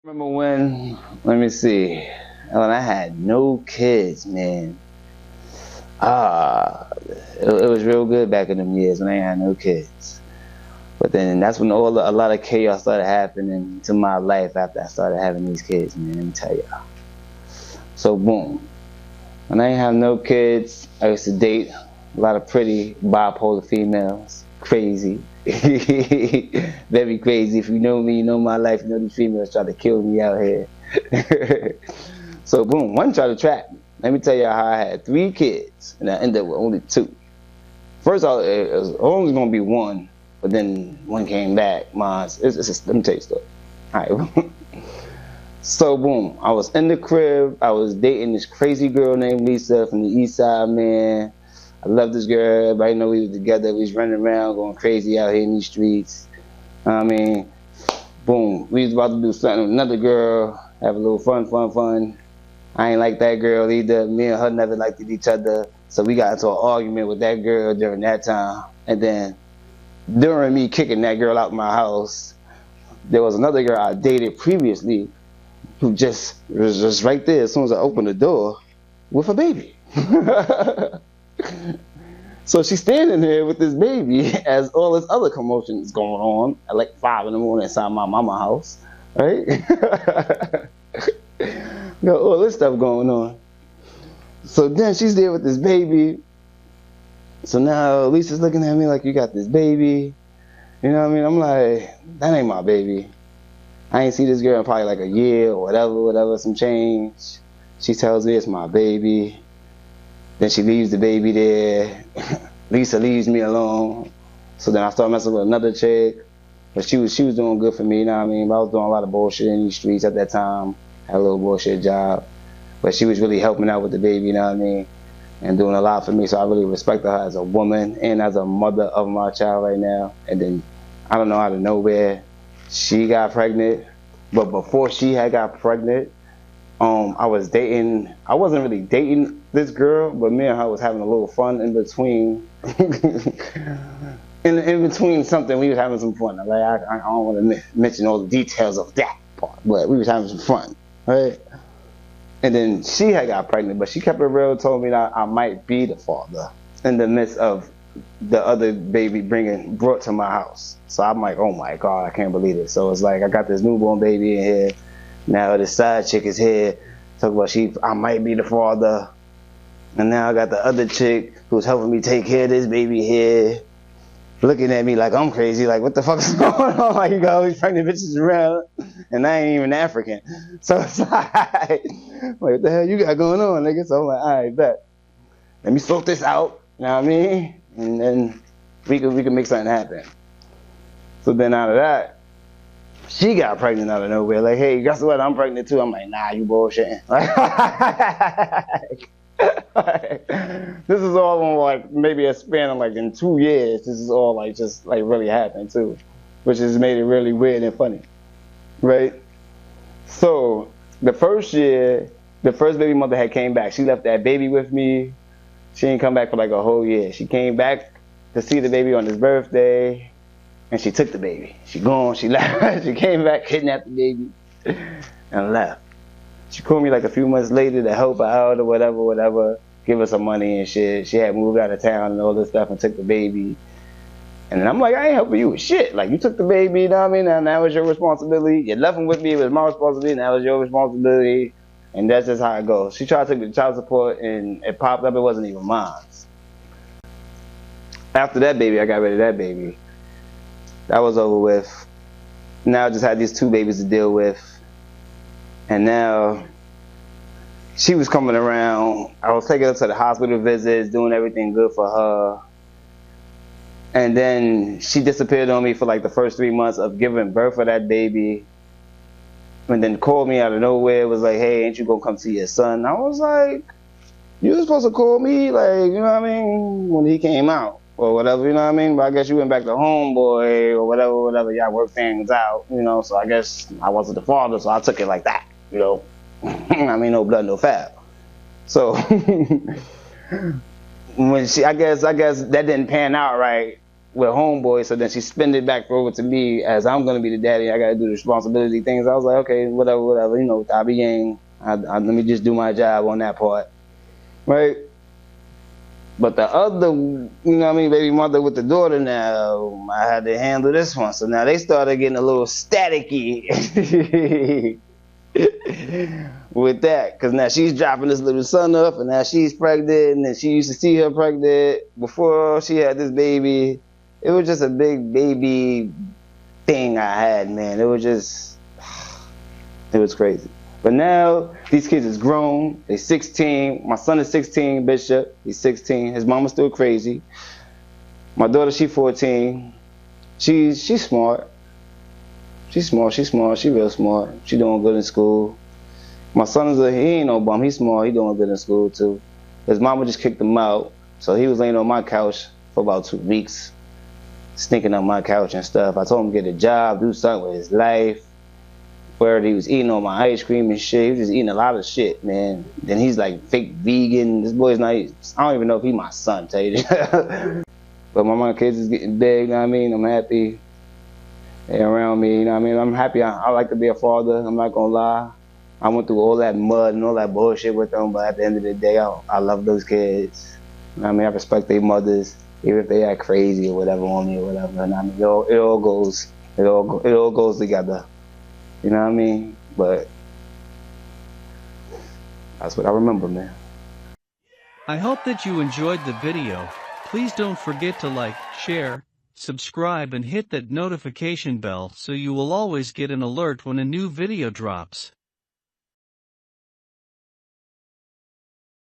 Remember when, let me see, when I had no kids, man. Ah, it was real good back in them years when I ain't had no kids. But then that's when a lot of chaos started happening to my life after I started having these kids, man. Let me tell y'all. So boom, when I ain't have no kids, I used to date a lot of pretty bipolar females. Crazy. Very crazy. If you know me, you know my life, you know these females try to kill me out here. So boom, one tried to trap me. Let me tell you how I had three kids and I ended up with only two. First, it was only gonna be one, but then one came back. Let me tell you a story. All right. So boom, I was in the crib. I was dating this crazy girl named Lisa from the East Side, man. I love this girl. Everybody know we was together. We was running around, going crazy out here in these streets. I mean, boom, we was about to do something with another girl, have a little fun. I ain't like that girl either. Me and her never liked each other. So we got into an argument with that girl during that time. And then during me kicking that girl out of my house, there was another girl I dated previously who just was just right there as soon as I opened the door with a baby. So she's standing there with this baby as all this other commotion is going on at like 5 in the morning inside my mama house, right? Got all this stuff going on. So then she's there with this baby. So now Lisa's looking at me like, you got this baby. You know what I mean? I'm like, that ain't my baby. I ain't see this girl in probably like a year or whatever, some change. She tells me it's my baby. Then she leaves the baby there. Lisa leaves me alone. So then I start messing with another chick. But she was doing good for me, you know what I mean? But I was doing a lot of bullshit in these streets at that time. Had a little bullshit job. But she was really helping out with the baby, you know what I mean? And doing a lot for me. So I really respect her as a woman and as a mother of my child right now. And then, I don't know, out of nowhere, she got pregnant. But before she had got pregnant, I wasn't really dating this girl, but me and her was having a little fun in between. in between something, we was having some fun. Like, I don't want to mention all the details of that part, but we was having some fun, right? And then she had got pregnant, but she kept it real, told me that I might be the father in the midst of the other baby brought to my house. So I'm like, oh my God, I can't believe it. So it's like, I got this newborn baby in here. Now this side chick is here. Talk about I might be the father. And now I got the other chick who's helping me take care of this baby here. Looking at me like I'm crazy. Like, what the fuck is going on? Like, you got all these pregnant bitches around. And I ain't even African. So it's like, what the hell you got going on, nigga? So I'm like, all right, bet. Let me sort this out. You know what I mean? And then we can make something happen. So then out of that, she got pregnant out of nowhere. Like, hey, guess what? I'm pregnant too. I'm like, nah, you bullshitting. This is all on like maybe a span of like in 2 years. This is all like just like really happened too, which has made it really weird and funny, right? So the first year, the first baby mother had came back. She left that baby with me. She didn't come back for like a whole year. She came back to see the baby on his birthday. And she took the baby. She gone, she left. She came back, kidnapped the baby, and left. She called me like a few months later to help her out or whatever, give her some money and shit. She had moved out of town and all this stuff and took the baby. And then I'm like, I ain't helping you with shit. Like, you took the baby, you know what I mean? Now that was your responsibility. You left him with me, it was my responsibility, now it was your responsibility. And that's just how it goes. She tried to take the child support and it popped up, it wasn't even mine. After that baby, I got rid of that baby. That was over with. Now I just had these two babies to deal with. And now she was coming around. I was taking her to the hospital visits, doing everything good for her. And then she disappeared on me for like the first 3 months of giving birth for that baby. And then called me out of nowhere. Was like, hey, ain't you gonna come see your son? I was like, you were supposed to call me, like, you know what I mean, when he came out. Or whatever, you know what I mean? But I guess you went back to homeboy or whatever. Y'all work things out, you know? So I guess I wasn't the father, so I took it like that, you know? I mean, no blood, no foul. So when I guess that didn't pan out right. with homeboy, so then she spend it back over to me as I'm gonna be the daddy. I gotta do the responsibility things. I was like, okay, whatever, you know, I be yang. Let me just do my job on that part, right? But the other, you know what I mean, baby mother with the daughter now, I had to handle this one. So now they started getting a little staticky with that. Because now she's dropping this little son off, and now she's pregnant, and then she used to see her pregnant before she had this baby. It was just a big baby thing I had, man. It was crazy. But now, these kids is grown. They're 16. My son is 16, Bishop. He's 16. His mama's still crazy. My daughter, she's 14. She's smart. She's smart. She real smart. She doing good in school. My son he ain't no bum. He's smart. He doing good in school, too. His mama just kicked him out. So he was laying on my couch for about 2 weeks, stinking on my couch and stuff. I told him to get a job, do something with his life. Where he was eating on my ice cream and shit. He was just eating a lot of shit, man. Then he's like fake vegan. This boy's not, I don't even know if he's my son, tell you the But my kids is getting big, you know what I mean? I'm happy they're around me, you know what I mean? I'm happy. I like to be a father, I'm not gonna lie. I went through all that mud and all that bullshit with them, but at the end of the day, I love those kids. You know what I mean? I respect their mothers, even if they act crazy or whatever on me or whatever. And I mean, it all goes together. You know what I mean? But that's what I remember, man. I hope that you enjoyed the video. Please don't forget to like, share, subscribe and hit that notification bell so you will always get an alert when a new video drops.